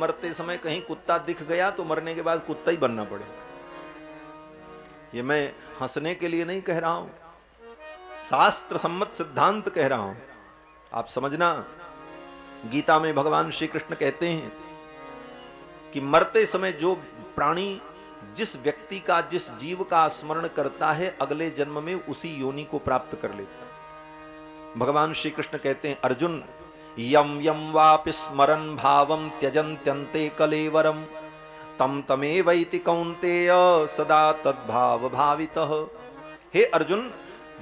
मरते समय कहीं कुत्ता दिख गया तो मरने के बाद कुत्ता ही बनना पड़े। ये मैं हंसने के लिए नहीं कह रहा हूं, शास्त्र सम्मत सिद्धांत कह रहा हूं। आप समझना, गीता में भगवान श्री कृष्ण कहते हैं कि मरते समय जो प्राणी जिस व्यक्ति का, जिस जीव का स्मरण करता है, अगले जन्म में उसी योनि को प्राप्त कर लेता है। भगवान श्री कृष्ण कहते हैं, अर्जुन यम यम वापि स्मरन् भावम त्यजन्त्यन्ते कलेवरम तम तमेवैति कौन्तेय सदा तद्भाव भावितः। हे अर्जुन,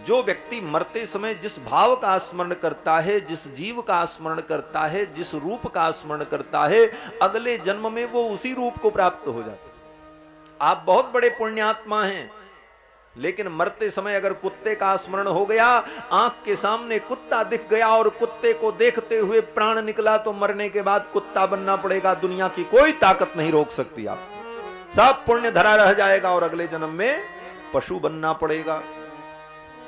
जो व्यक्ति मरते समय जिस भाव का स्मरण करता है, जिस जीव का स्मरण करता है, जिस रूप का स्मरण करता है, अगले जन्म में वो उसी रूप को प्राप्त हो जाता है। आप बहुत बड़े पुण्यात्मा हैं, लेकिन मरते समय अगर कुत्ते का स्मरण हो गया, आंख के सामने कुत्ता दिख गया और कुत्ते को देखते हुए प्राण निकला, तो मरने के बाद कुत्ता बनना पड़ेगा। दुनिया की कोई ताकत नहीं रोक सकती आपको। सब पुण्य धरा रह जाएगा और अगले जन्म में पशु बनना पड़ेगा।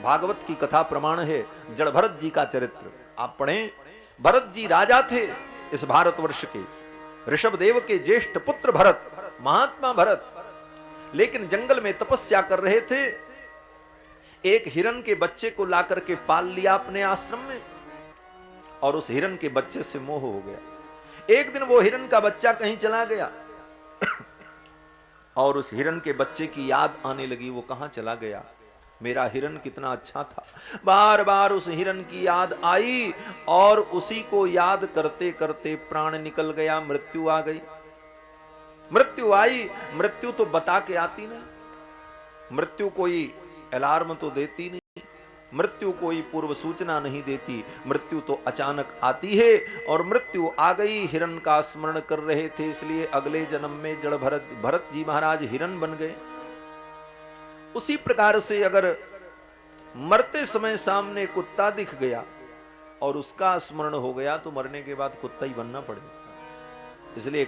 भागवत की कथा प्रमाण है, जड़ भरत जी का चरित्र आप पढ़ें। भरत जी राजा थे इस भारतवर्ष के, ऋषभ देव के ज्येष्ठ पुत्र भरत, महात्मा भरत, लेकिन जंगल में तपस्या कर रहे थे। एक हिरन के बच्चे को लाकर के पाल लिया अपने आश्रम में, और उस हिरन के बच्चे से मोह हो गया। एक दिन वो हिरन का बच्चा कहीं चला गया और उस हिरन के बच्चे की याद आने लगी। वो कहां चला गया, मेरा हिरन कितना अच्छा था। बार बार उस हिरन की याद आई और उसी को याद करते करते प्राण निकल गया, मृत्यु आ गई। मृत्यु आई, मृत्यु तो बता के आती नहीं, मृत्यु कोई अलार्म तो देती नहीं, मृत्यु कोई पूर्व सूचना नहीं देती, मृत्यु तो अचानक आती है। और मृत्यु आ गई, हिरन का स्मरण कर रहे थे, इसलिए अगले जन्म में जड़ भरत जी महाराज हिरन बन गए। उसी प्रकार से अगर मरते समय सामने कुत्ता दिख गया और उसका स्मरण हो गया, तो मरने के बाद कुत्ता ही बनना पड़ेगा। इसलिए